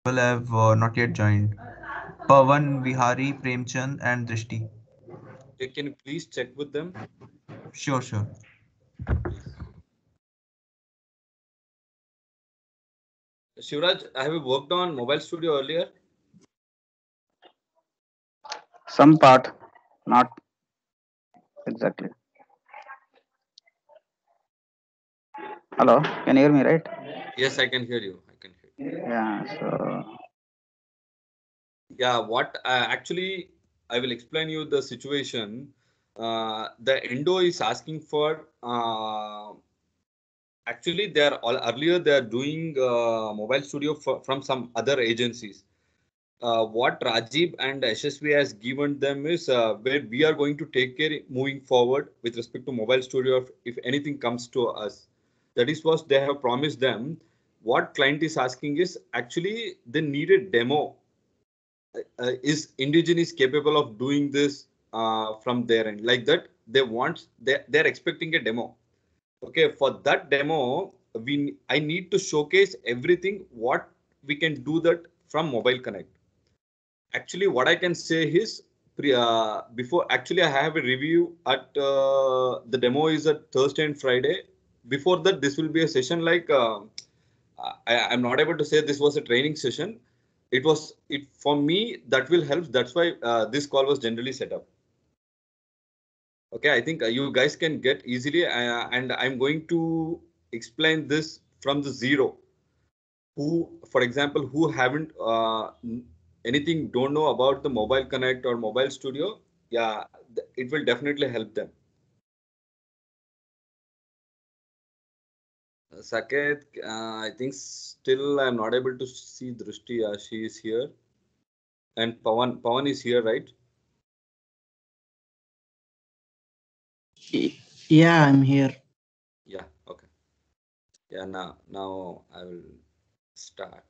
People have not yet joined. Pavan, Vihari, Premchand, and Drishti. Can you please check with them, Sure, sure. please? Shivraj, have you worked on Mobile Studio earlier? Some part, not exactly. Hello, can you hear me, right? Yes, I can hear you. I can hear you. Yeah, so Yeah, what actually I will explain you the situation. The Endo is asking for actually they are all earlier they are doing Mobile Studio from some other agencies. What Rajiv and SSV has given them is where we are going to take care moving forward with respect to Mobile Studio if anything comes to us. That is what they have promised them. What client is asking is actually they need a demo. Is Indigen is capable of doing this from their end like that? They're expecting a demo. Okay, for that demo, I need to showcase everything what we can do that from Mobile Connect. Actually, what I can say is before actually I have a review at the demo is at Thursday and Friday. Before that, this will be a session like I'm not able to say this was a training session. It for me that will help. That's why this call was generally set up. Okay, I think you guys can get easily, and I'm going to explain this from the zero. Who, for example, who haven't anything don't know about the Mobile Connect or Mobile Studio, yeah, it will definitely help them. Saket, I think still I'm not able to see Drishti. She is here, and Pawan is here, right? Yeah, I'm here. Yeah, okay. Yeah, now I will start.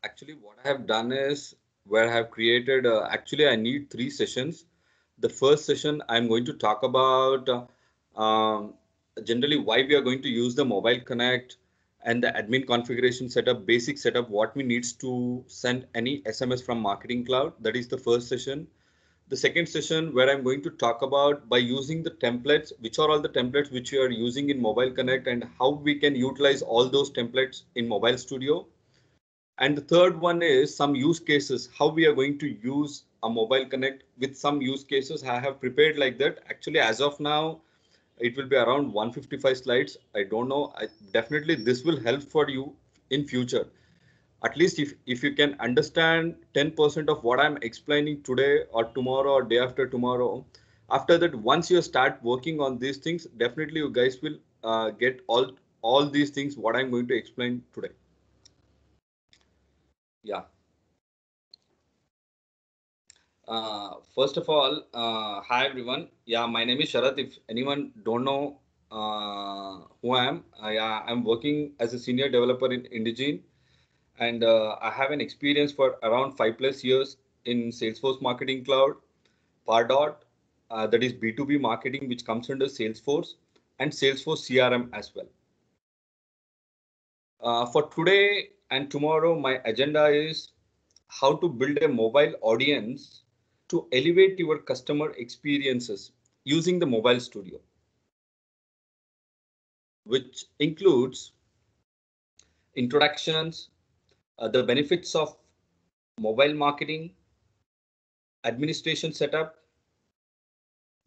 Actually, what I have done is where I have created, actually, I need three sessions. The first session, I'm going to talk about generally why we are going to use the Mobile Connect and the admin configuration setup, basic setup, what we needs to send any SMS from Marketing Cloud. That is the first session. The second session where I'm going to talk about by using the templates, which are all the templates which you are using in Mobile Connect and how we can utilize all those templates in Mobile Studio. And the third one is some use cases, how we are going to use a Mobile Connect with some use cases I have prepared like that. Actually, as of now, it will be around 155 slides. I don't know. Definitely this will help for you in future. At least if you can understand 10% of what I'm explaining today or tomorrow or day after tomorrow, after that, once you start working on these things, definitely you guys will get all these things what I'm going to explain today. Yeah. First of all, hi everyone. Yeah, my name is Sharath. If anyone don't know who I am, yeah, I'm working as a senior developer in Indegene, and I have an experience for around 5+ years in Salesforce Marketing Cloud, Pardot, that is B2B marketing, which comes under Salesforce, and Salesforce CRM as well. For today and tomorrow, my agenda is how to build a mobile audience to elevate your customer experiences using the Mobile Studio, which includes introductions, the benefits of mobile marketing, administration setup,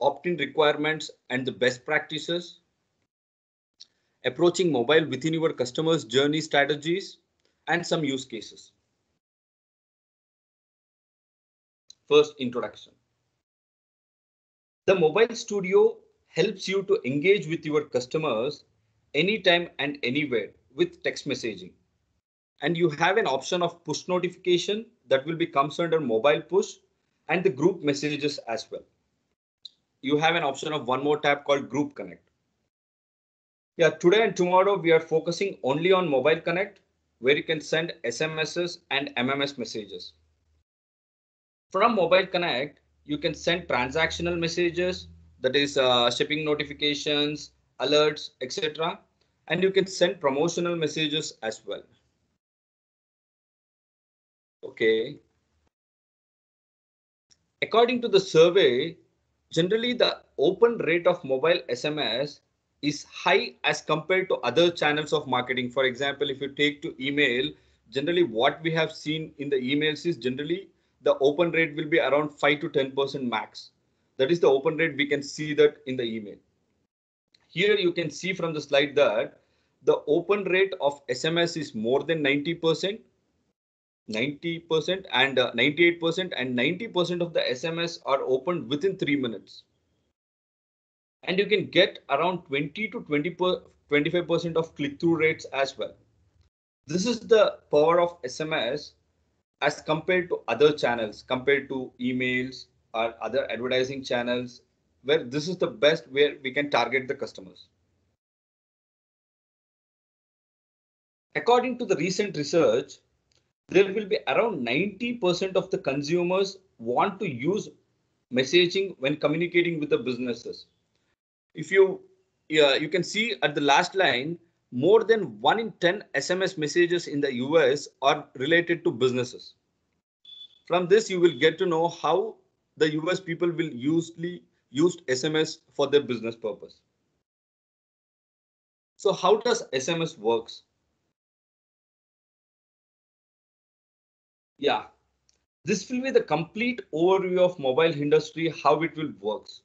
opt-in requirements and the best practices, approaching mobile within your customer's journey strategies, and some use cases. First, introduction. The Mobile Studio helps you to engage with your customers anytime and anywhere with text messaging. And you have an option of push notification that will be comes under mobile push and the group messages as well. You have an option of one more tab called Group Connect. Yeah, today and tomorrow we are focusing only on Mobile Connect, where you can send SMSs and MMS messages. From Mobile Connect, you can send transactional messages, that is shipping notifications, alerts, etc. And you can send promotional messages as well. Okay. According to the survey, generally the open rate of mobile SMS is high as compared to other channels of marketing. For example, if you take to email, generally what we have seen in the emails is generally the open rate will be around 5 to 10% max. That is the open rate. We can see that in the email. Here you can see from the slide that the open rate of SMS is more than 90%. 90% and 98% and 90% of the SMS are opened within 3 minutes. And you can get around 20 to 25% of click-through rates as well. This is the power of SMS as compared to other channels, compared to emails or other advertising channels, where this is the best where we can target the customers. According to the recent research, there will be around 90% of the consumers want to use messaging when communicating with the businesses. If you can see at the last line, more than 1 in 10 SMS messages in the US are related to businesses. From this, you will get to know how the US people will usually use SMS for their business purpose. So how does SMS works? Yeah, this will be the complete overview of mobile industry, how it will works.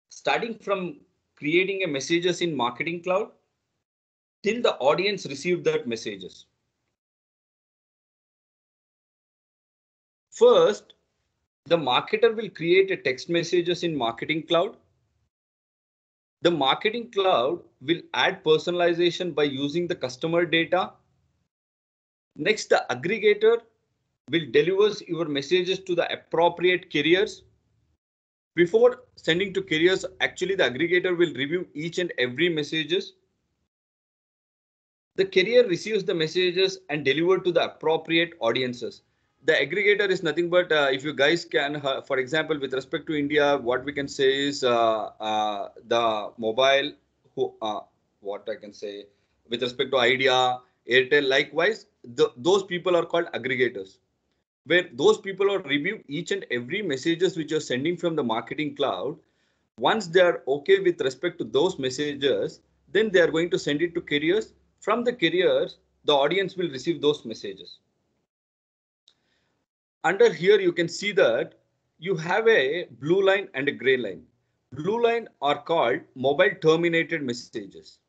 Starting from creating a messages in Marketing Cloud till the audience receive that messages. First, the marketer will create a text messages in Marketing Cloud. The Marketing Cloud will add personalization by using the customer data. Next, the aggregator will deliver your messages to the appropriate carriers. Before sending to carriers, actually the aggregator will review each and every messages. The carrier receives the messages and deliver to the appropriate audiences. The aggregator is nothing but if you guys can, for example, with respect to India, what we can say is the mobile, what I can say with respect to Idea, Airtel, likewise, those people are called aggregators, where those people are review each and every messages which you're sending from the Marketing Cloud. Once they are okay with respect to those messages, then they are going to send it to carriers. From the carriers, the audience will receive those messages. Under here, you can see that you have a blue line and a gray line. Blue line are called mobile terminated messages.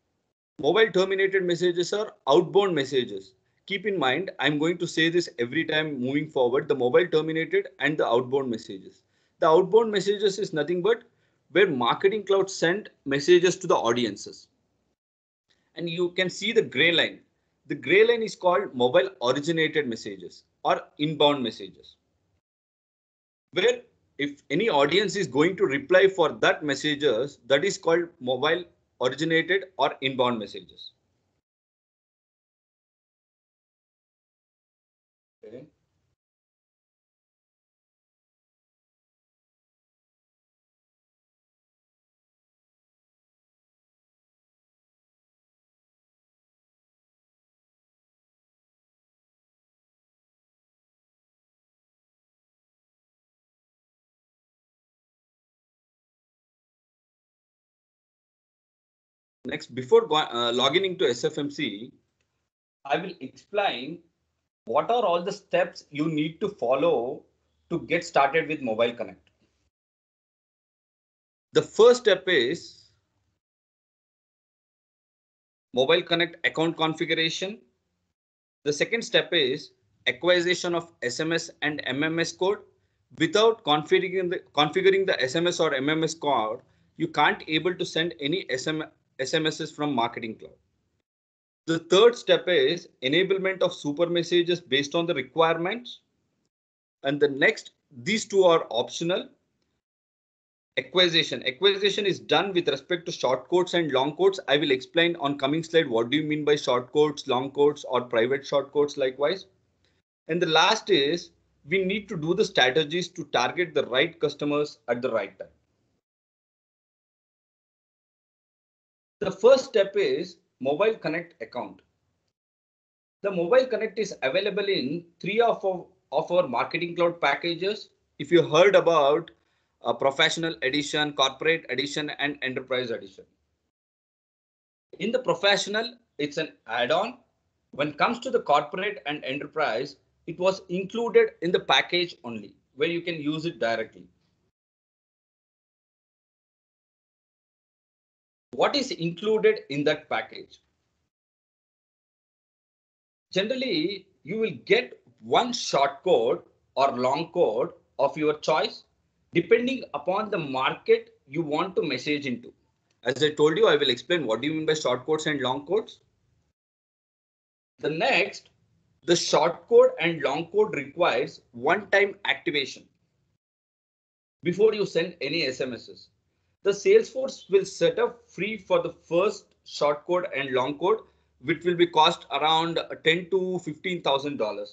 Mobile terminated messages are outbound messages. Keep in mind, I'm going to say this every time moving forward, the mobile terminated and the outbound messages. The outbound messages is nothing but where Marketing Cloud send messages to the audiences. And you can see the gray line. The gray line is called mobile originated messages or inbound messages, where if any audience is going to reply for that messages, that is called mobile originated or inbound messages. Okay. Next, before logging into SFMC, I will explain what are all the steps you need to follow to get started with Mobile Connect. The first step is Mobile Connect account configuration. The second step is acquisition of SMS and MMS code. Without configuring the SMS or MMS code, you can't able to send any SMSs from Marketing Cloud. The third step is enablement of super messages based on the requirements. And the next, these two are optional. Acquisition is done with respect to short codes and long codes. I will explain on coming slide what do you mean by short codes, long codes, or private short codes likewise. And the last is we need to do the strategies to target the right customers at the right time. The first step is Mobile Connect account. The Mobile Connect is available in three of our Marketing Cloud packages. If you heard about Professional Edition, Corporate Edition, and Enterprise Edition. In the Professional, it's an add-on. When it comes to the Corporate and Enterprise, it was included in the package only, where you can use it directly. What is included in that package? Generally, you will get one short code or long code of your choice, depending upon the market you want to message into. As I told you, I will explain what do you mean by short codes and long codes. The next, the short code and long code requires one-time activation before you send any SMSs. The Salesforce will set up free for the first short code and long code, which will be cost around $10,000 to $15,000.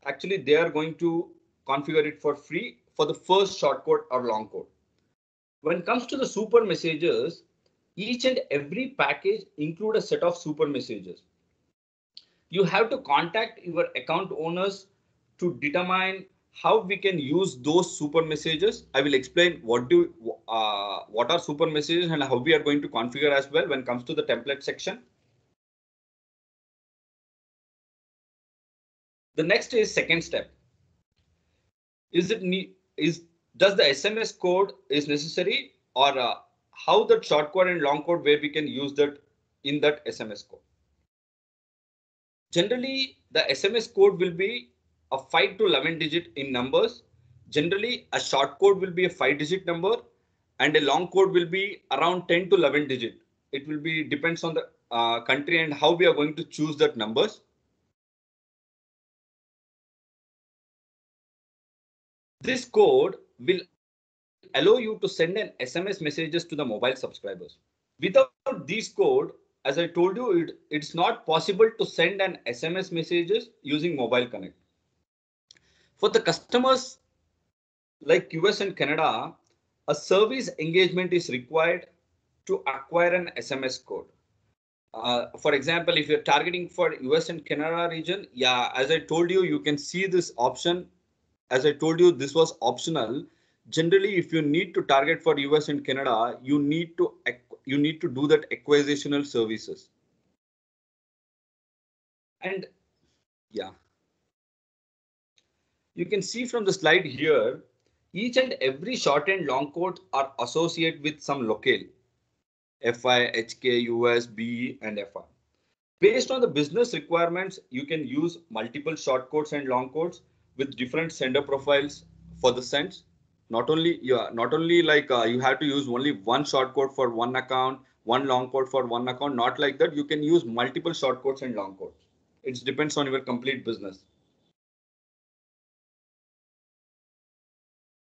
Actually, they are going to configure it for free for the first short code or long code. When it comes to the super messages, each and every package include a set of super messages. You have to contact your account owners to determine how we can use those super messages. I will explain what are super messages and how we are going to configure as well when it comes to the template section. The next is second step. Does the SMS code is necessary, or how the short code and long code where we can use that in that SMS code? Generally, the SMS code will be a 5 to 11 digit in numbers. Generally, a short code will be a 5-digit number and a long code will be around 10 to 11 digit. It will be depends on the country and how we are going to choose that numbers. This code will allow you to send an SMS messages to the mobile subscribers. Without this code, as I told you, it's not possible to send an SMS messages using Mobile Connect. For the customers like US and Canada, a service engagement is required to acquire an SMS code. For example, if you're targeting for US and Canada region, yeah, as I told you, you can see this option. As I told you, this was optional. Generally, if you need to target for US and Canada, you need to do that acquisitional services. And yeah, you can see from the slide here, each and every short and long code are associated with some locale, FI, HK, US, BE, and FR. Based on the business requirements, you can use multiple short codes and long codes with different sender profiles for the sends. Not only like you have to use only one short code for one account, one long code for one account. Not like that. You can use multiple short codes and long codes. It depends on your complete business.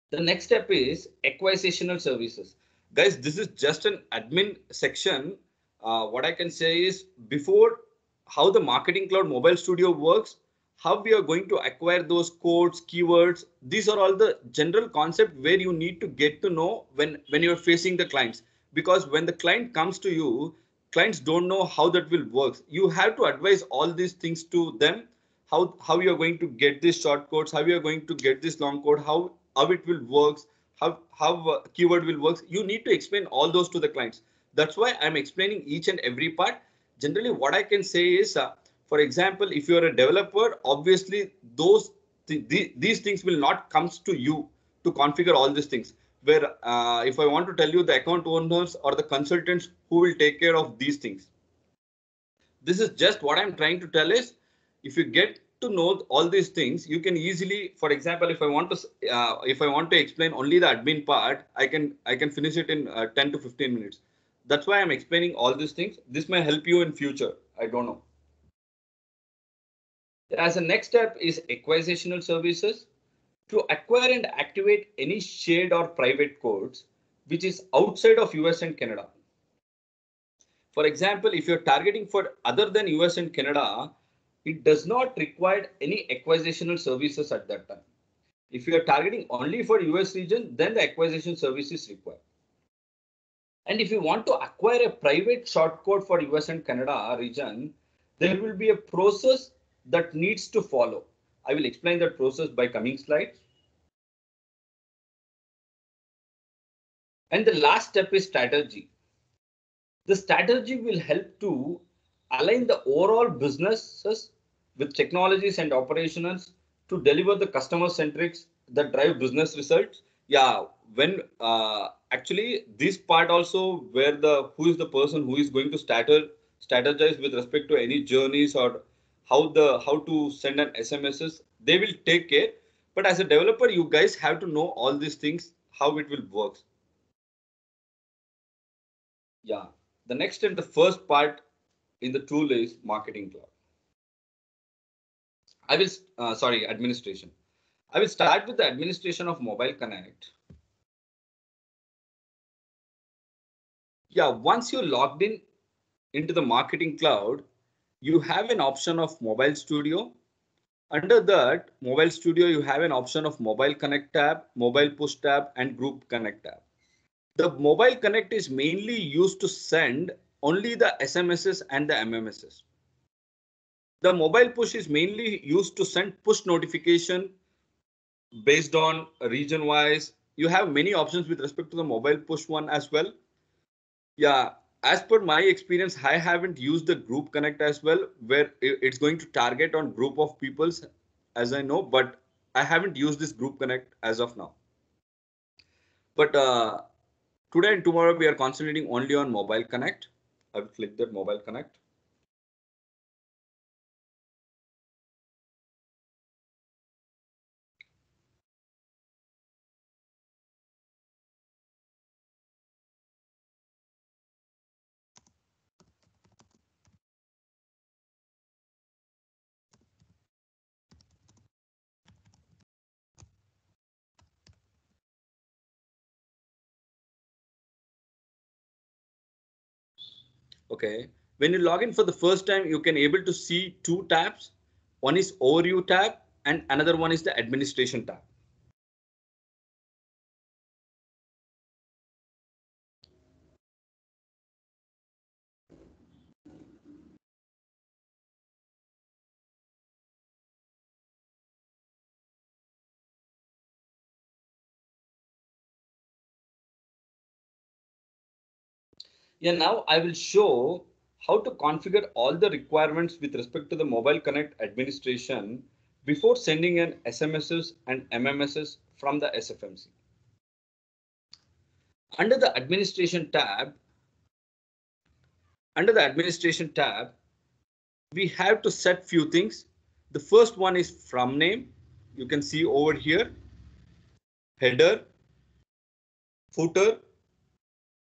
The next step is acquisitional services. Guys, this is just an admin section. What I can say is before how the Marketing Cloud Mobile Studio works, how we are going to acquire those codes, keywords. These are all the general concept where you need to get to know when you're facing the clients. Because when the client comes to you, clients don't know how that will work. You have to advise all these things to them. How you are going to get these short codes, how you are going to get this long code, how it will work, how keyword will work. You need to explain all those to the clients. That's why I'm explaining each and every part. Generally, what I can say is, for example, if you're a developer, obviously these things will not come to you to configure all these things. Where if I want to tell you, the account owners or the consultants who will take care of these things. This is just what I'm trying to tell is, if you get to know all these things, you can easily, for example, if I want to explain only the admin part, I can finish it in 10 to 15 minutes. That's why I'm explaining all these things. This may help you in future. I don't know. As a next step is acquisitional services. To acquire and activate any shared or private codes, which is outside of US and Canada. For example, if you're targeting for other than US and Canada, it does not require any acquisitional services at that time. If you are targeting only for US region, then the acquisition service is required. And if you want to acquire a private shortcode for US and Canada region, there will be a process that needs to follow. I will explain that process by coming slides. And the last step is strategy. The strategy will help to align the overall businesses with technologies and operations to deliver the customer centrics that drive business results. Yeah, when actually this part also where the who is the person who is going to strategize with respect to any journeys or how to send an SMSs, they will take care. But as a developer, you guys have to know all these things, how it will work. Yeah. The next and the first part in the tool is Marketing Cloud. Administration. I will start with the administration of Mobile Connect. Yeah, once you're logged in into the Marketing Cloud, you have an option of Mobile Studio. Under that Mobile Studio, you have an option of Mobile Connect tab, Mobile Push tab, and Group Connect tab. The Mobile Connect is mainly used to send only the SMSs and the MMSs. The Mobile Push is mainly used to send push notification based on region wise. You have many options with respect to the Mobile Push one as well. Yeah, as per my experience, I haven't used the Group Connect as well, where it's going to target on group of peoples, as I know, but I haven't used this Group Connect as of now. But today and tomorrow, we are concentrating only on Mobile Connect. I will click that Mobile Connect. Okay, when you log in for the first time, you can able to see two tabs. One is Overview tab and another one is the Administration tab. Yeah, now I will show how to configure all the requirements with respect to the Mobile Connect administration before sending an SMSs and MMSs from the SFMC. Under the administration tab, we have to set few things. The first one is from name. You can see over here, header, footer,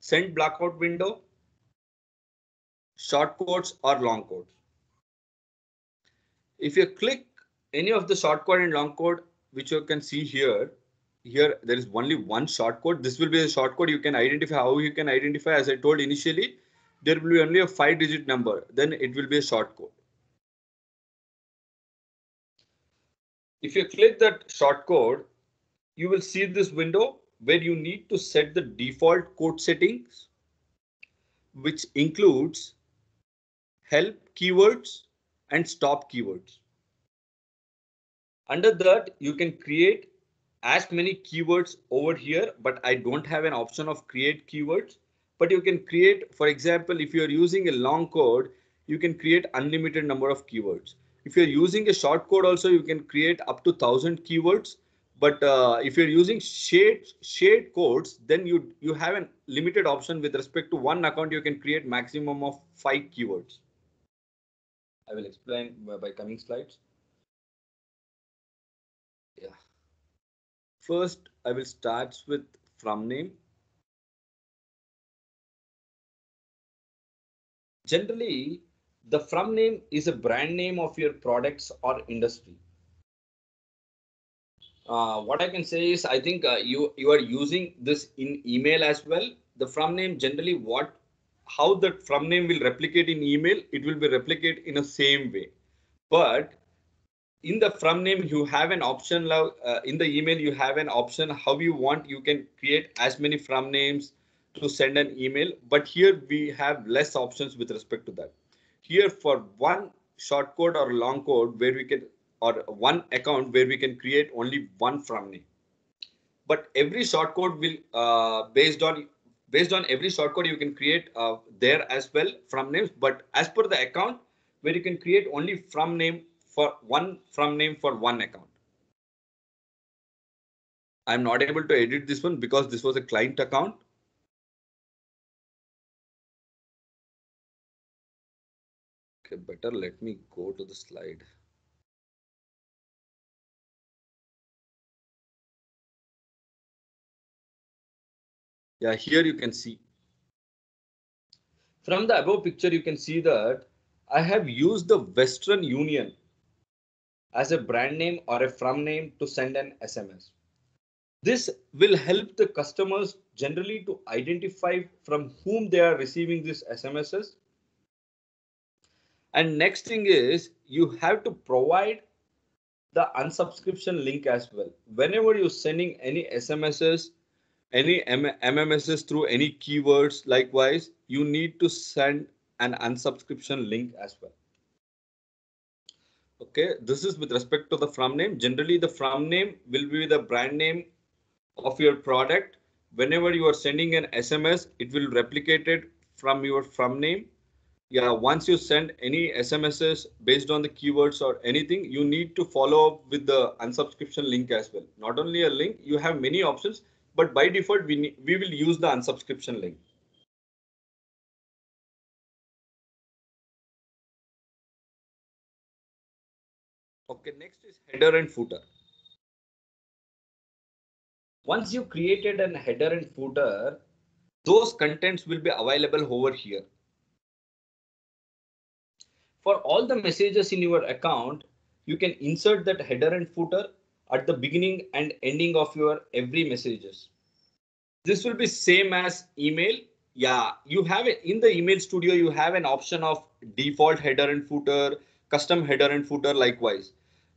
send blackout window, short codes or long codes. If you click any of the short code and long code, which you can see here there is only one short code. This will be a short code. You can identify how you can identify. As I told initially, there will be only a 5-digit number. Then it will be a short code. If you click that short code, you will see this window where you need to set the default code settings, which includes help keywords and stop keywords. Under that, you can create as many keywords over here, but I don't have an option of create keywords. But you can create, for example, if you're using a long code, you can create unlimited number of keywords. If you're using a short code also, you can create up to 1,000 keywords. But if you're using shared codes, then you have a limited option with respect to one account. You can create maximum of 5 keywords. I will explain by coming slides. Yeah. First, I will start with from name. Generally, the from name is a brand name of your products or industry. What I can say is, I think you are using this in email as well. The from name generally how that from name will replicate in email, it will be replicate in a same way. But in the from name, you have an option. In the email, you have an option how you want. You can create as many from names. to send an email, but here we have less options with respect to that. Here for one short code or long code where we can, or one account where we can create only one from name. But every short code will based on every short code you can create there as well from names, but as per the account where you can create only from name for one account. I'm not able to edit this one because this was a client account. Okay, better let me go to the slide. Yeah, here you can see. From the above picture, you can see that I have used the Western Union as a brand name or a from name to send an SMS. This will help the customers generally to identify from whom they are receiving these SMSs. And next thing is you have to provide the unsubscription link as well. Whenever you're sending any SMSs, any MMSs through any keywords, likewise, you need to send an unsubscription link as well. Okay, this is with respect to the from name. Generally, the from name will be the brand name of your product. Whenever you are sending an SMS, it will replicate it from your from name. Yeah, once you send any SMSs based on the keywords or anything, you need to follow up with the unsubscription link as well. Not only a link, you have many options, but by default, we will use the unsubscription link. Okay, next is header and footer. Once you created an header and footer, those contents will be available over here. For all the messages in your account, you can insert that header and footer at the beginning and ending of your every messages. This will be same as email. Yeah, you have it in the email studio. You have an option of default header and footer, custom header and footer likewise.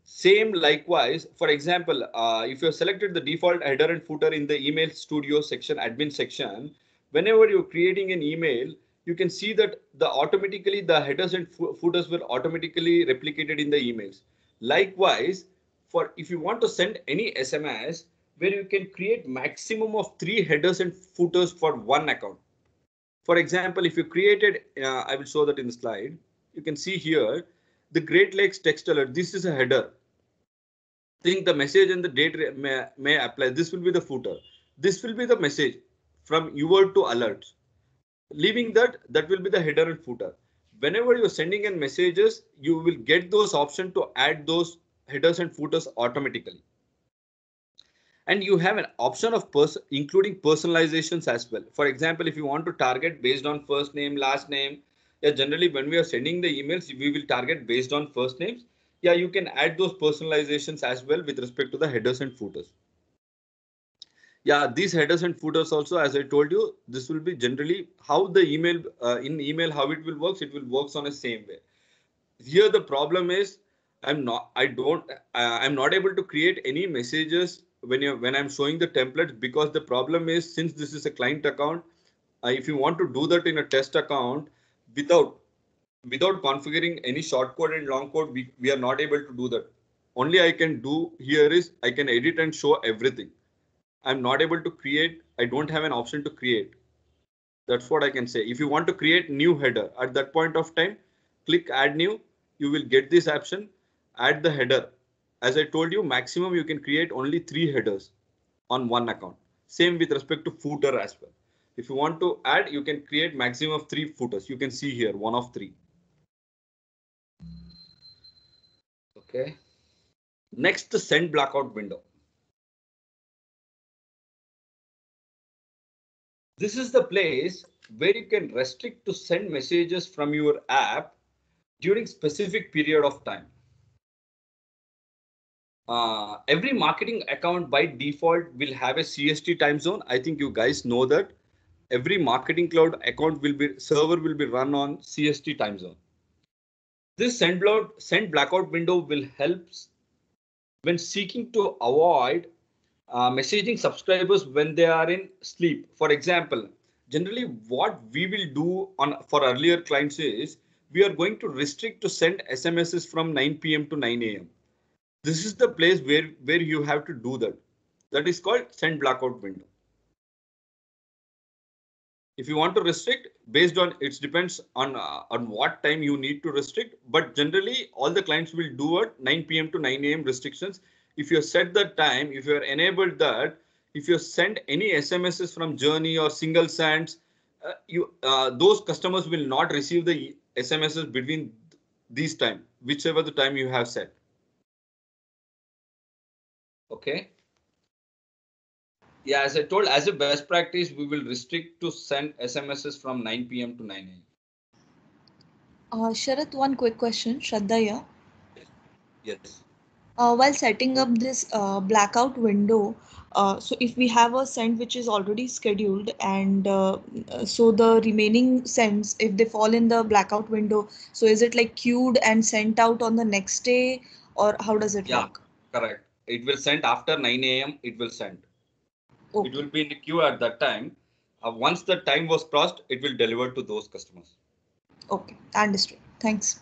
Same likewise, for example, if you selected the default header and footer in the email studio section, admin section, whenever you're creating an email, you can see that automatically the headers and footers will automatically replicated in the emails. Likewise, for if you want to send any SMS, where you can create maximum of 3 headers and footers for one account. For example, if you created, I will show that in the slide. You can see here the Great Lakes text alert. This is a header. Think the message and the date may apply. This will be the footer. This will be the message from your to alerts. Leaving that will be the header and footer. Whenever you're sending in messages, you will get those options to add those headers and footers automatically. And you have an option of including personalizations as well. For example, if you want to target based on first name, last name, yeah, generally when we are sending the emails, we will target based on first names. Yeah, you can add those personalizations as well with respect to the headers and footers. Yeah, these headers and footers also, as I told you, this will be generally how the email in email, how it will work on the same way. Here the problem is I'm not able to create any messages when I'm showing the templates, because the problem is, since this is a client account, if you want to do that in a test account without configuring any short code and long code, we are not able to do that. Only I can do here is I can edit and show everything. I'm not able to create. I don't have an option to create. That's what I can say. If you want to create new header at that point of time, click add new. You will get this option, add the header. As I told you, maximum you can create only 3 headers on one account. Same with respect to footer as well. If you want to add, you can create maximum of 3 footers. You can see here, one of 3. Okay. Next, the send blackout window. This is the place where you can restrict to send messages from your app during specific period of time. Every marketing account by default will have a CST time zone. I think you guys know that every marketing cloud account server will be run on CST time zone. This send blackout window will help when seeking to avoid messaging subscribers when they are in sleep. For example, Generally, what we will do for earlier clients is we are going to restrict to send SMSs from 9 p.m. to 9 a.m. This is the place where you have to do that. That is called send blackout window. If you want to restrict, based on it depends on what time you need to restrict. But generally, all the clients will do at 9 p.m. to 9 a.m. restrictions. If you set that time, if you are enabled that, if you send any SMSs from Journey or Single Sands, those customers will not receive the SMSs between these time, whichever the time you have set. Okay. Yeah, as I told, as a best practice, we will restrict to send SMSs from 9 p.m. to 9 a.m. Sharath, one quick question. Shraddha here. Yes. While setting up this blackout window, so if we have a send which is already scheduled, and so the remaining sends, if they fall in the blackout window, so is it like queued and sent out on the next day, or how does it Yeah, work? correct. It will send after 9 a.m. It will send. Okay. It will be in the queue at that time. Once the time was crossed, it will deliver to those customers. Okay, understood. Thanks.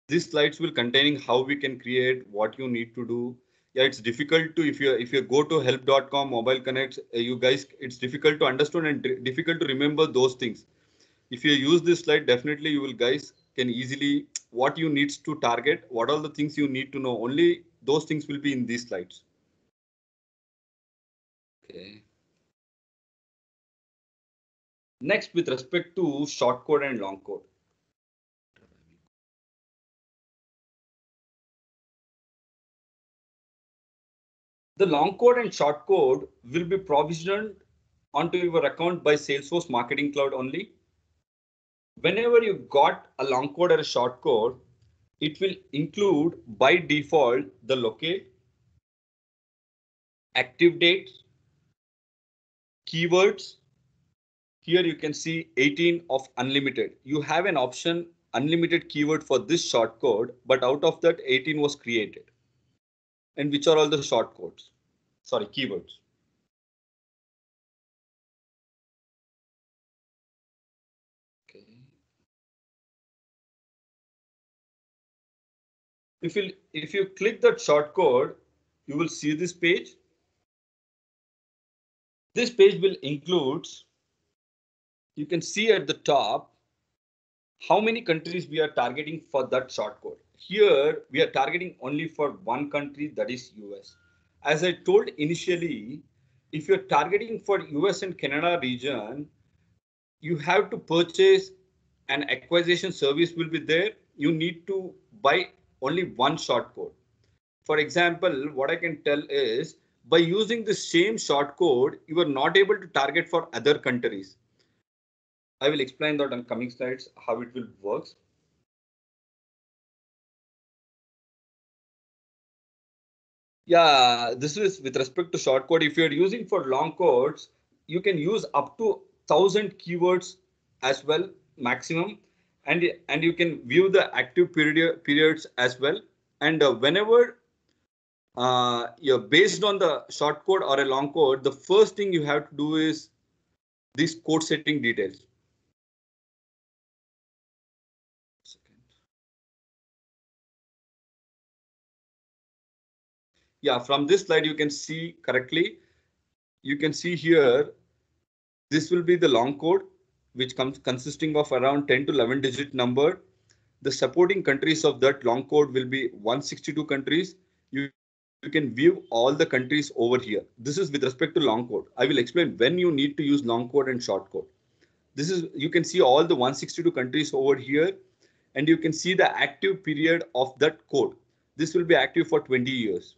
These slides will containing how we can create, what you need to do. Yeah, it's difficult to, if you go to help.com mobile connects, you guys, it's difficult to understand and difficult to remember those things. If you use this slide, definitely you will guys can easily what you needs to target, what are the things you need to know. Only those things will be in these slides. Okay. Next, with respect to short code and long code. The long code and short code will be provisioned onto your account by Salesforce Marketing Cloud only. Whenever you got a long code or a short code, it will include by default the locate, active dates, keywords. Here you can see 18 of unlimited. You have an option unlimited keyword for this short code, but out of that 18 was created. And which are all the short codes? Sorry, keywords. Okay. If you click that short code, you will see this page. This page will include, you can see at the top how many countries we are targeting for that short code. Here we are targeting only for one country, that is US. As I told initially, if you're targeting for US and Canada region, you have to purchase an acquisition service will be there. You need to buy only one short code. For example, what I can tell is by using the same short code, you are not able to target for other countries. I will explain that on coming slides, how it will work. Yeah, this is with respect to short code. If you're using for long codes, you can use up to 1,000 keywords as well, maximum. And you can view the active periods as well. And whenever you're based on the short code or a long code, the first thing you have to do is these code setting details. Yeah, from this slide, you can see correctly. You can see here, this will be the long code, which comes consisting of around 10 to 11 digit number. The supporting countries of that long code will be 162 countries. You can view all the countries over here. This is with respect to long code. I will explain when you need to use long code and short code. This is, you can see all the 162 countries over here, and you can see the active period of that code. This will be active for 20 years.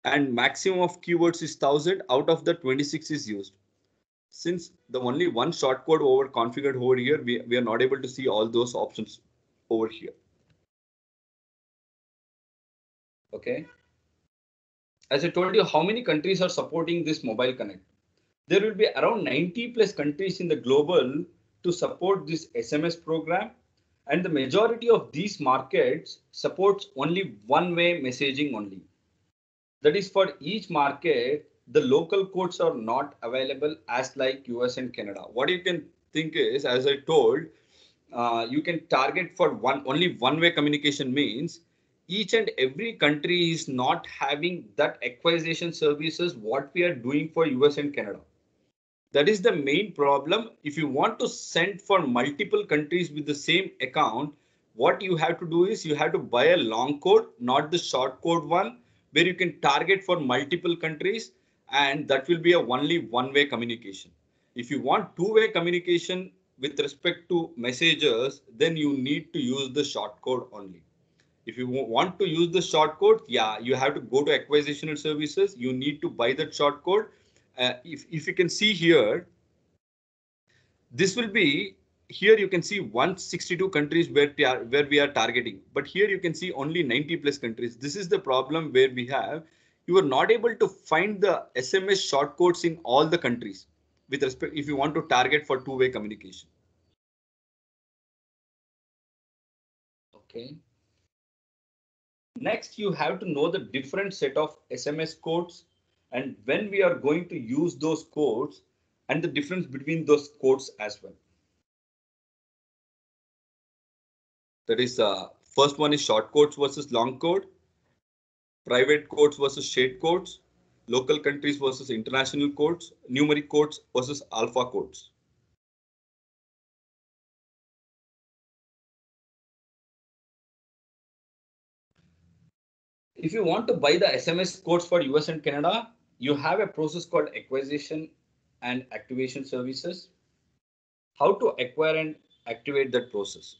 And maximum of keywords is 1,000. Out of the 26 is used. Since the only one short code over configured over here, we are not able to see all those options over here. Okay. As I told you, how many countries are supporting this mobile connect? There will be around 90 plus countries in the global to support this SMS program. And the majority of these markets supports only one-way messaging only. That is, for each market, the local codes are not available as like US and Canada. What you can think is, as I told, you can target for only one-way communication means each and every country is not having that acquisition services what we are doing for US and Canada. That is the main problem. If you want to send for multiple countries with the same account, what you have to do is you have to buy a long code, not the short code one, where you can target for multiple countries, and that will be a only one-way communication. If you want two-way communication with respect to messages, then you need to use the short code only. If you want to use the short code, yeah, you have to go to acquisitional services. You need to buy that short code. If you can see here, this will be here. You can see 162 countries where we are targeting, but here you can see only 90 plus countries. This is the problem where we have. You are not able to find the SMS short codes in all the countries with respect if you want to target for two-way communication. Okay. Next, you have to know the different set of SMS codes and when we are going to use those codes and the difference between those codes as well. That is, first one is short codes versus long code, private codes versus shared codes, local countries versus international codes, numeric codes versus alpha codes. If you want to buy the SMS codes for US and Canada, you have a process called acquisition and activation services. How to acquire and activate that process?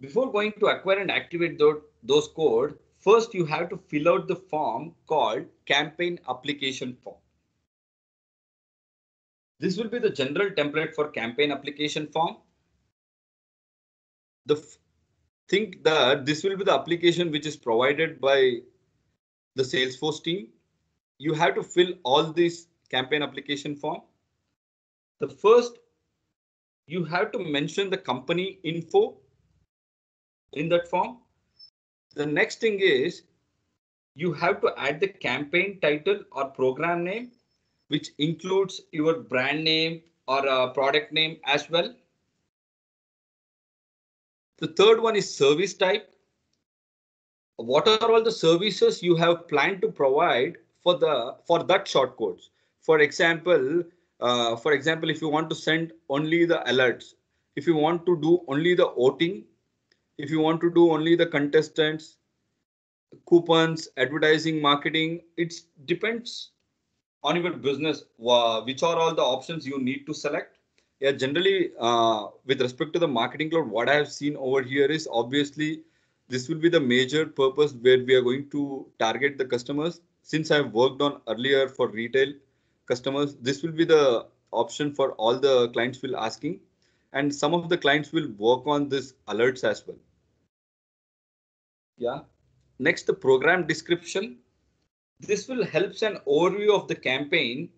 Before going to acquire and activate those code, first you have to fill out the form called campaign application form. This will be the general template for campaign application form. Think that this will be the application which is provided by the Salesforce team. You have to fill all this campaign application form. The first, you have to mention the company info in that form. The next thing is you have to add the campaign title or program name, which includes your brand name or a product name as well. The third one is service type. What are all the services you have planned to provide for that short codes? For example, if you want to send only the alerts, if you want to do only the voting, if you want to do only the contestants, coupons, advertising, marketing, it depends on your business, which are all the options you need to select. Yeah, generally, with respect to the marketing cloud, what I have seen over here is obviously this will be the major purpose where we are going to target the customers. Since I've worked on earlier for retail customers, this will be the option for all the clients will asking, and some of the clients will work on this alerts as well. Yeah. Next, the program description. This will help an overview of the campaign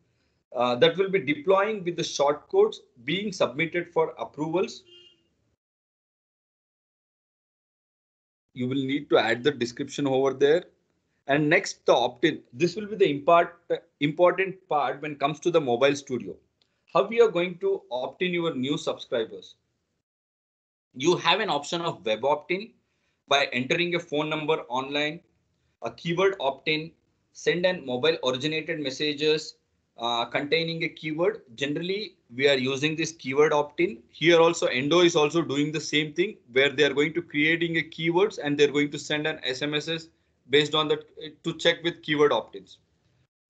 that will be deploying with the short codes being submitted for approvals. You will need to add the description over there. And next, the opt-in. This will be the important part when it comes to the mobile studio. How we are going to opt in your new subscribers? You have an option of web opt-in by entering a phone number online, a keyword opt-in, send and mobile originated messages containing a keyword. Generally, we are using this keyword opt-in. Here also, Endo is also doing the same thing where they are going to creating a keywords and they're going to send an SMSs based on that to check with keyword opt-ins.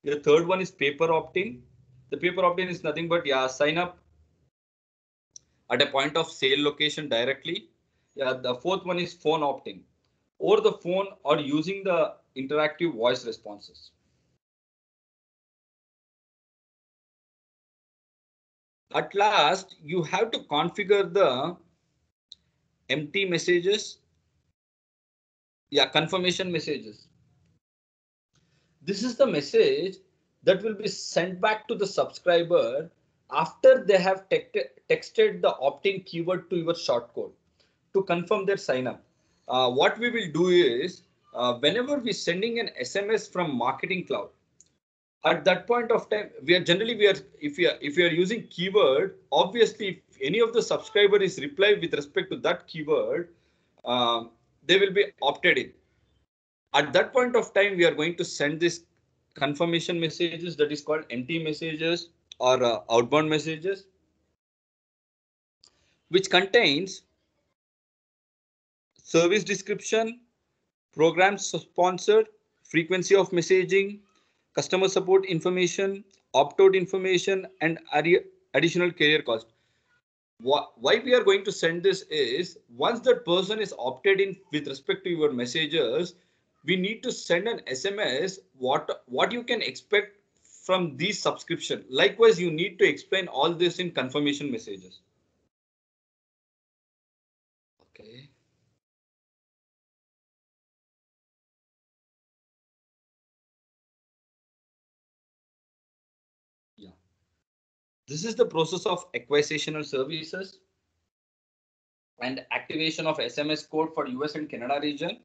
The third one is paper opt-in. The paper opt-in is nothing but sign up at a point of sale location directly. The fourth one is phone opt-in, over the phone or using the interactive voice responses. At last, you have to configure the empty messages Yeah, confirmation messages. This is the message that will be sent back to the subscriber after they have texted the opt-in keyword to your shortcode to confirm their sign up. What we will do is whenever we're sending an SMS from Marketing Cloud, at that point of time, if we are using keyword, obviously if any of the subscriber is reply with respect to that keyword, they will be opted in. At that point of time, we are going to send this confirmation messages, that is called empty messages or outbound messages, which contains service description, program sponsored, frequency of messaging, customer support information, opt-out information, and additional carrier cost. Why we are going to send this is, once that person is opted in with respect to your messages, we need to send an SMS what you can expect from these subscription. Likewise, you need to explain all this in confirmation messages. Okay. Yeah. This is the process of acquisitional services and activation of SMS code for US and Canada region.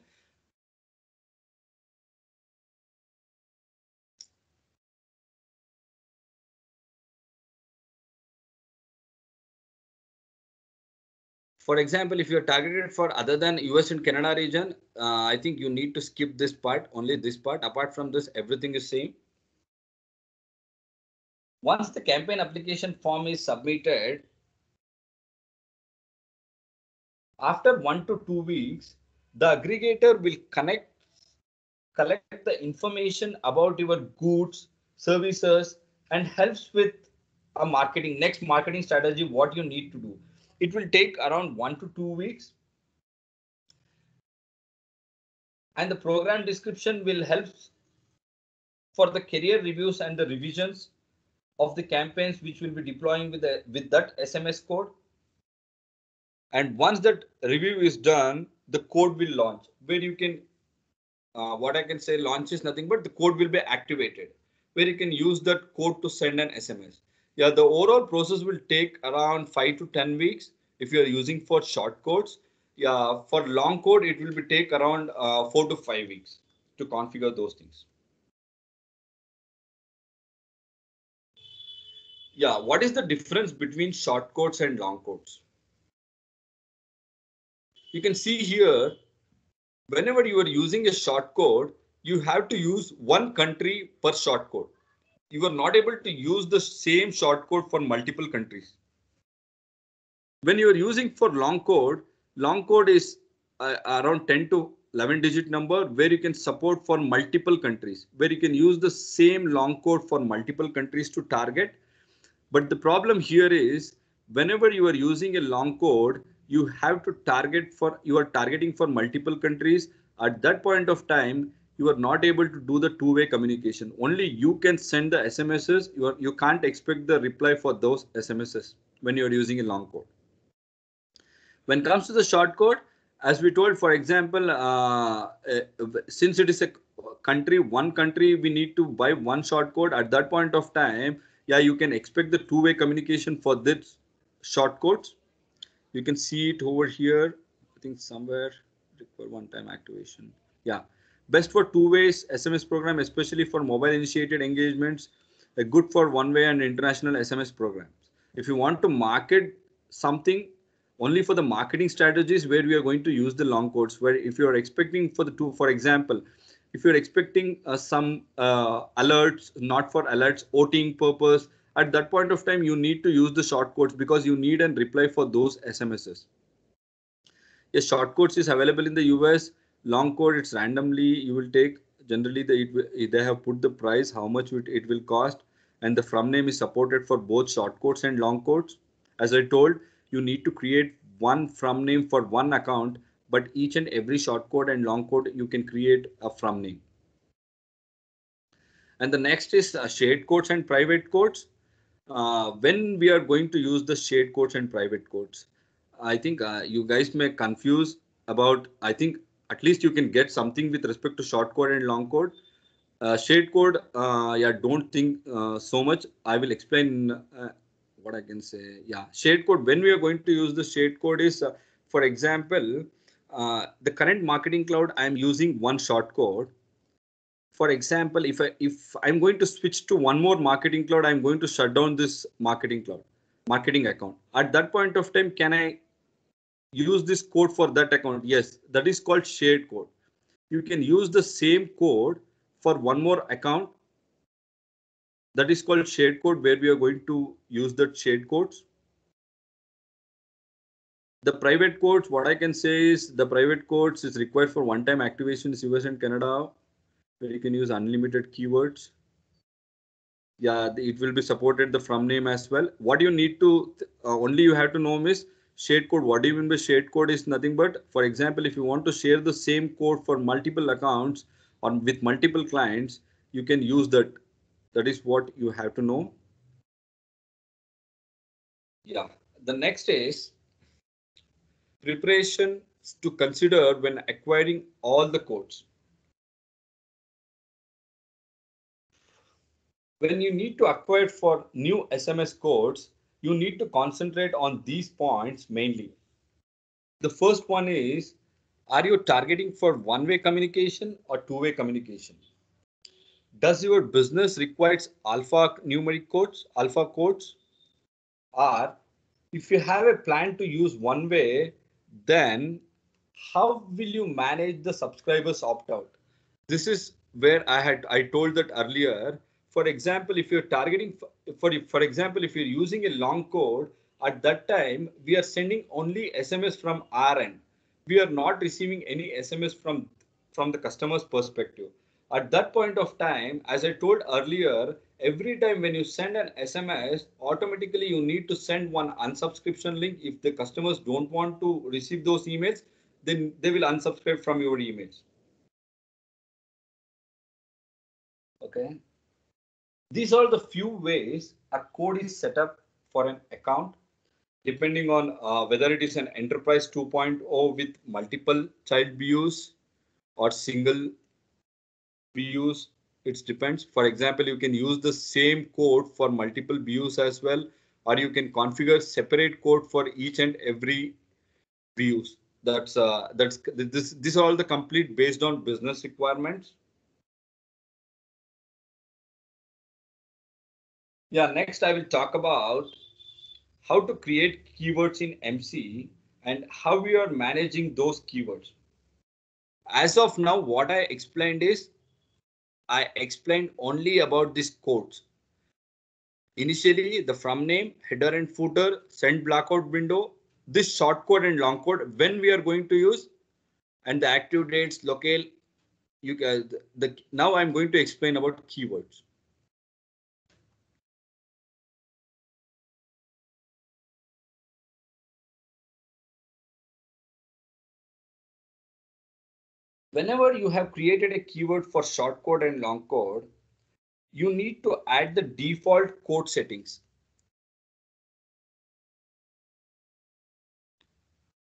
For example, if you're targeted for other than US and Canada region, I think you need to skip this part, only this part. Apart from this, everything is same. Once the campaign application form is submitted, after 1 to 2 weeks, the aggregator will collect the information about your goods, services, and helps with a next marketing strategy, what you need to do. It will take around 1 to 2 weeks. And the program description will help for the career reviews and the revisions of the campaigns which will be deploying with that SMS code. And once that review is done, the code will launch, where you can what I can say, launch is nothing but the code will be activated, where you can use that code to send an SMS. Yeah, the overall process will take around 5 to 10 weeks if you are using for short codes. Yeah, for long code, it will be take around 4 to 5 weeks to configure those things. Yeah, what is the difference between short codes and long codes? You can see here, whenever you are using a short code, you have to use one country per short code. You are not able to use the same short code for multiple countries. When you are using for long code is around 10 to 11 digit number, where you can support for multiple countries, where you can use the same long code for multiple countries to target. But the problem here is, whenever you are using a long code, you have to you are targeting for multiple countries. At that point of time, you are not able to do the two-way communication. Only you can send the SMSs. You can't expect the reply for those SMSs when you are using a long code. When it comes to the short code, as we told, for example, since it is a one country, we need to buy one short code. At that point of time, yeah, you can expect the two-way communication for this short codes. You can see it over here. I think somewhere require one-time activation. Yeah, best for two ways SMS program, especially for mobile initiated engagements. Good for one-way and international SMS programs. If you want to market something only for the marketing strategies, where we are going to use the long codes, where if you are expecting for the two, for example, if you're expecting some alerts, not for alerts, OTing purpose, at that point of time, you need to use the short codes because you need a reply for those SMSs. Yes, short codes is available in the US. Long code, it's randomly you will take. Generally, they have put the price, how much it will cost, and the from name is supported for both short codes and long codes. As I told, you need to create one from name for one account, but each and every short code and long code you can create a from name. And the next is shared codes and private codes. When we are going to use the shared codes and private codes, I think you guys may confuse about, I think at least you can get something with respect to short code and long code. Shade code, yeah, don't think so much. I will explain what I can say. Yeah, shade code. When we are going to use the shade code is, for example, the current marketing cloud, I'm using one short code. For example, if I'm going to switch to one more marketing cloud, I'm going to shut down this marketing cloud, marketing account. At that point of time, can I use this code for that account? Yes, that is called shared code. You can use the same code for one more account. That is called shared code, where we are going to use that shared codes. The private codes, what I can say is the private codes is required for one-time activations, US and Canada, where you can use unlimited keywords. Yeah, it will be supported the from name as well. What you need to only you have to know is shade code. What do you mean by shade code is nothing but, for example, if you want to share the same code for multiple accounts or with multiple clients, you can use that. That is what you have to know. Yeah, the next is preparation to consider when acquiring all the codes. When you need to acquire for new SMS codes, you need to concentrate on these points mainly. The first one is, are you targeting for one-way communication or two-way communication? Does your business requires alphanumeric codes, alpha codes? Or if you have a plan to use one way, then how will you manage the subscribers opt out? This is where I told that earlier. For example, if you're targeting for example, if you're using a long code, at that time we are sending only SMS from our end. We are not receiving any SMS from the customer's perspective. At that point of time, as I told earlier, every time when you send an SMS, automatically you need to send one unsubscription link. If the customers don't want to receive those emails, then they will unsubscribe from your emails. Okay. These are the few ways a code is set up for an account, depending on whether it is an enterprise 2.0 with multiple child BUs or single BUs. It depends. For example, you can use the same code for multiple BUs as well, or you can configure separate code for each and every BUs. This is all the complete based on business requirements. Yeah, next I will talk about how to create keywords in MC and how we are managing those keywords. As of now, what I explained is I explained only about these codes. Initially, the from name, header and footer, send blackout window, this short code and long code, when we are going to use, and the active dates, locale. Now I'm going to explain about keywords. Whenever you have created a keyword for short code and long code, you need to add the default code settings.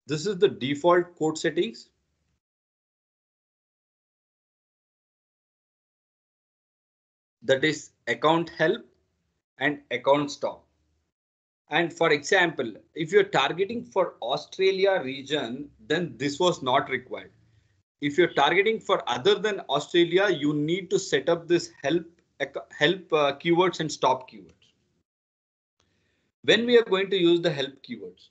This is the default code settings. That is account help and account stop. And for example, if you're targeting for Australia region, then this was not required. If you're targeting for other than Australia, you need to set up this help keywords and stop keywords. When we are going to use the help keywords,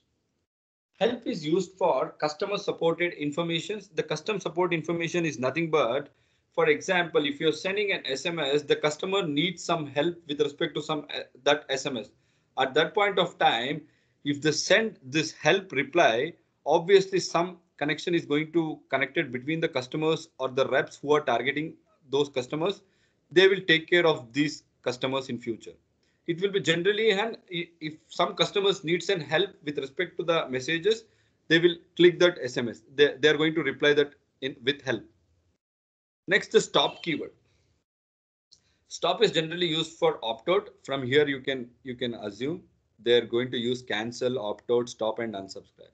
help is used for customer supported information. The custom support information is nothing but, for example, if you're sending an SMS, the customer needs some help with respect to that SMS. At that point of time, if they send this help reply, obviously some connection is going to connected between the customers or the reps who are targeting those customers. They will take care of these customers in future. It will be generally, and if some customers needs an help with respect to the messages, they will click that SMS. They are going to reply that with help. Next, the stop keyword. Stop is generally used for opt-out. From here, you can assume they're going to use cancel, opt-out, stop, and unsubscribe.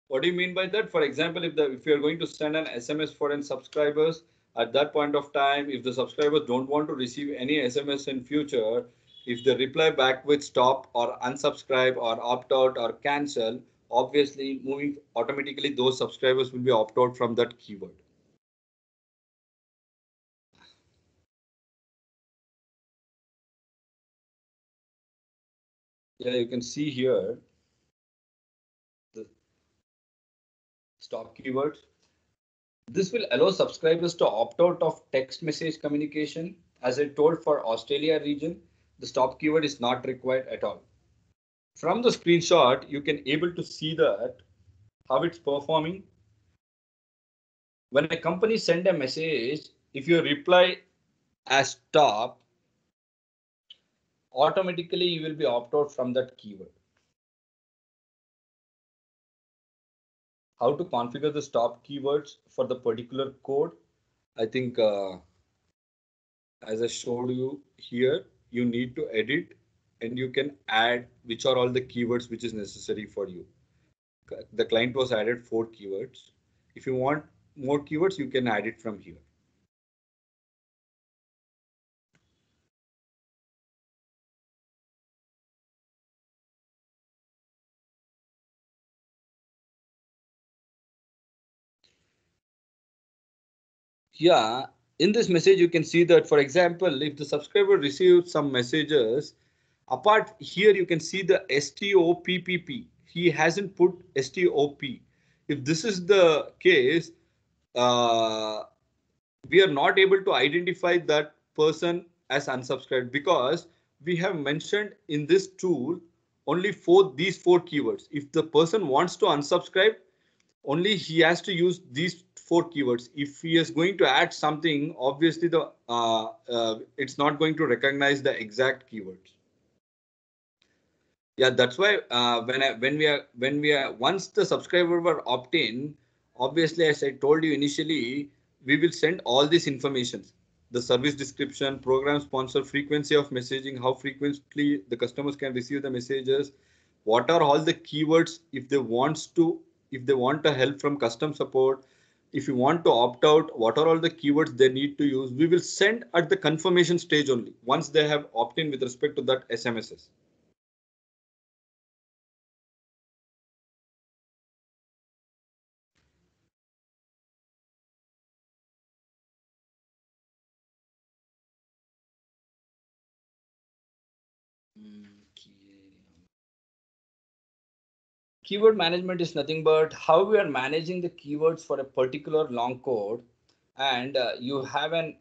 What do you mean by that? For example, if you are going to send an SMS for an subscribers at that point of time, if the subscribers don't want to receive any SMS in future, if they reply back with stop or unsubscribe or opt out or cancel, obviously moving automatically those subscribers will be opt out from that keyword. Yeah, you can see here the stop keywords. This will allow subscribers to opt out of text message communication. As I told, for Australia region, the stop keyword is not required at all. From the screenshot, you can able to see that how it's performing. When a company send a message, if you reply as stop, automatically you will be opt out from that keyword. How to configure the stop keywords for the particular code? I think as I showed you here, you need to edit and you can add which are all the keywords which is necessary for you. The client was added 4 keywords. If you want more keywords, you can add it from here. Yeah, in this message, you can see that, for example, if the subscriber receives some messages, apart here, you can see the STOPPP. He hasn't put STOP. If this is the case, we are not able to identify that person as unsubscribed because we have mentioned in this tool only these four keywords. If the person wants to unsubscribe, only he has to use these 4 keywords. If he is going to add something, obviously it's not going to recognize the exact keywords. Yeah, that's why when we are once the subscriber were opt in, obviously as I told you initially, we will send all this information: the service description, program sponsor, frequency of messaging, how frequently the customers can receive the messages, what are all the keywords if they want a help from custom support, if you want to opt out, what are all the keywords they need to use. We will send at the confirmation stage only once they have opt in with respect to that SMSs. Keyword management is nothing but how we are managing the keywords for a particular long code, and you have an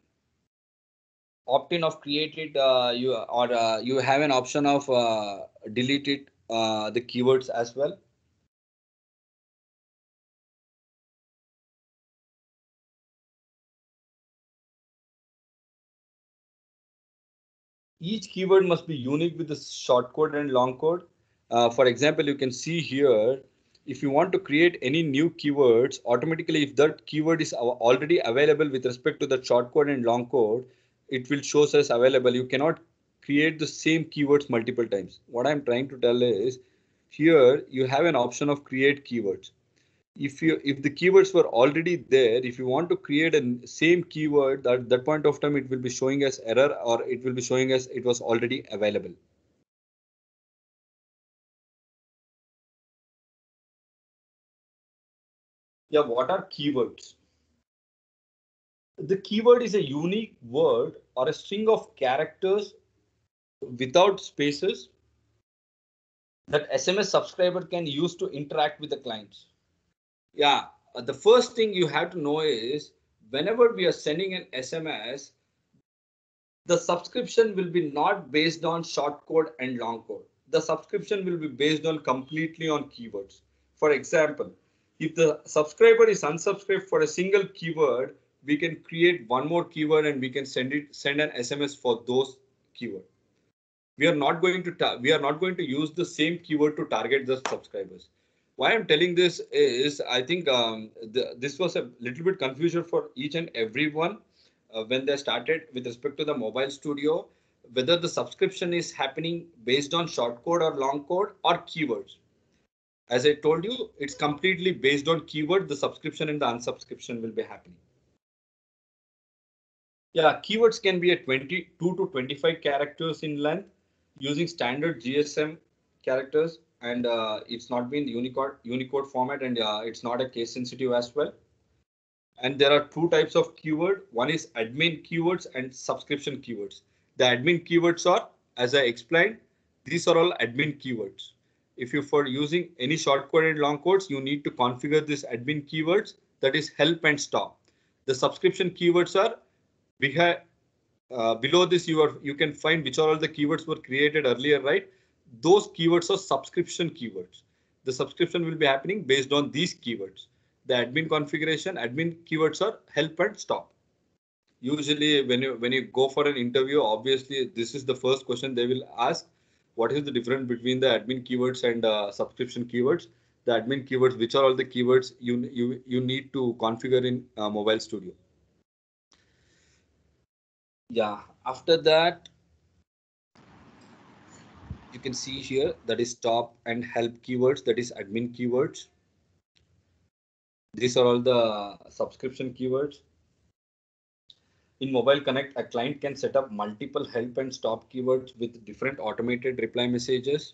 opt-in of create it, you have an option of delete it, the keywords as well. Each keyword must be unique with the short code and long code. For example, you can see here, if you want to create any new keywords, automatically if that keyword is already available with respect to the short code and long code, it will show as available. You cannot create the same keywords multiple times. What I'm trying to tell is, here you have an option of create keywords. If the keywords were already there, if you want to create a same keyword, at that point of time it will be showing as error, or it will be showing as it was already available. Yeah, what are keywords? The keyword is a unique word or a string of characters without spaces that SMS subscriber can use to interact with the clients. Yeah, the first thing you have to know is, whenever we are sending an SMS, the subscription will be not based on short code and long code. The subscription will be based on completely on keywords. For example, if the subscriber is unsubscribed for a single keyword, we can create one more keyword and we can send an SMS for those keyword. We are not going to use the same keyword to target the subscribers. Why I'm telling this is, I think this was a little bit confusion for each and everyone when they started with respect to the mobile studio, whether the subscription is happening based on short code or long code or keywords. As I told you, it's completely based on keyword. The subscription and the unsubscription will be happening. Yeah, keywords can be at 22 to 25 characters in length using standard GSM characters, and it's not been Unicode format, and it's not a case sensitive as well. And there are two types of keyword. One is admin keywords and subscription keywords. The admin keywords are, as I explained, these are all admin keywords. If you for using any short code and long codes, you need to configure this admin keywords, that is help and stop. The subscription keywords are below this. You can find which are all the keywords were created earlier, right? Those keywords are subscription keywords. The subscription will be happening based on these keywords. The admin configuration, admin keywords are help and stop. Usually when you go for an interview, obviously this is the first question they will ask. What is the difference between the admin keywords and subscription keywords? The admin keywords, which are all the keywords you need to configure in Mobile Studio. Yeah, after that, you can see here that is stop and help keywords, that is admin keywords. These are all the subscription keywords. In Mobile Connect, a client can set up multiple help and stop keywords with different automated reply messages.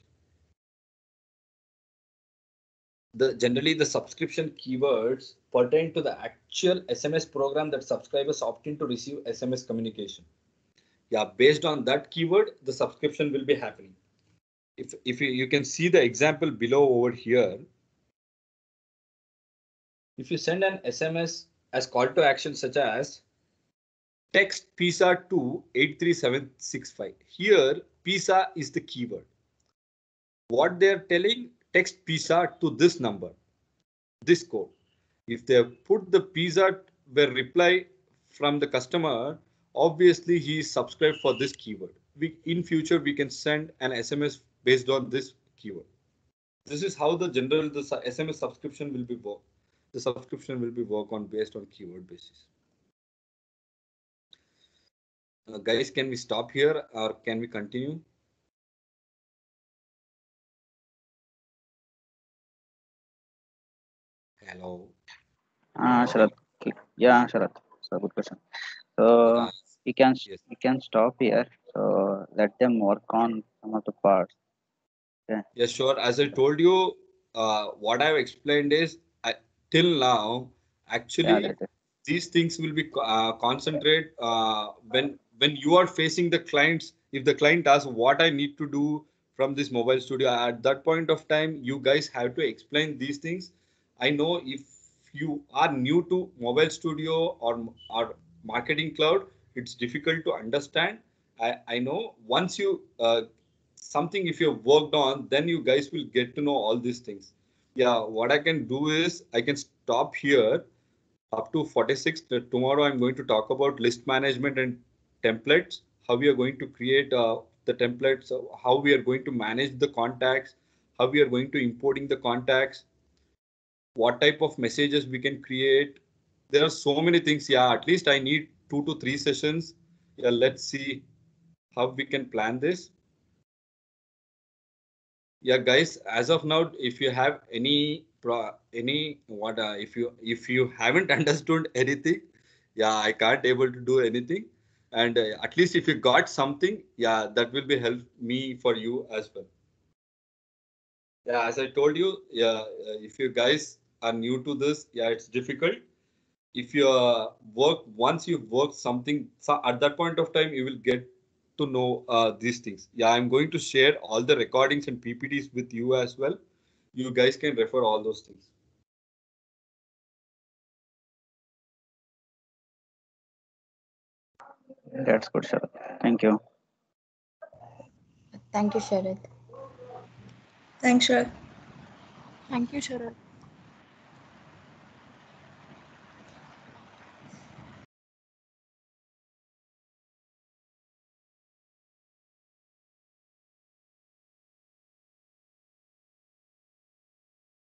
Generally, the subscription keywords pertain to the actual SMS program that subscribers opt in to receive SMS communication. Yeah, based on that keyword, the subscription will be happening. If you can see the example below over here. If you send an SMS as call to action such as text pizza to 83765. Here, pizza is the keyword. What they're telling, text pizza to this number, this code. If they put the pizza where reply from the customer, obviously he is subscribed for this keyword. In future, we can send an SMS based on this keyword. This is how the SMS subscription will be work. The subscription will be work on based on keyword basis. Guys, can we stop here or can we continue? Hello. Sharath. Yeah, Sharath. So good question. So Yeah. we can stop here. So let them work on some of the parts. Okay. Yeah, sure. As I told you, what I've explained is till now, actually, these things will be concentrate when you are facing the clients. If the client asks what I need to do from this Mobile Studio, at that point of time, you guys have to explain these things. I know if you are new to Mobile Studio or Marketing Cloud, it's difficult to understand. I know once you something if you've worked on, then you guys will get to know all these things. Yeah, what I can do is I can stop here up to 46. Tomorrow I'm going to talk about list management and templates, how we are going to create the templates, how we are going to manage the contacts, how we are going to importing the contacts, what type of messages we can create. There are so many things. Yeah, at least I need 2 to 3 sessions. Yeah, let's see how we can plan this. Yeah, guys, as of now, if you have if you haven't understood anything, yeah, I can't able to do anything. And at least if you got something, yeah, that will be help me for you as well. Yeah, as I told you, yeah, if you guys are new to this, yeah, it's difficult. If you once you work something, so at that point of time, you will get to know these things. Yeah, I'm going to share all the recordings and PPTs with you as well. You guys can refer all those things. That's good, Sharath. Thank you. Thank you, Sharath. Thanks, Sharath. Thank you, Sharath.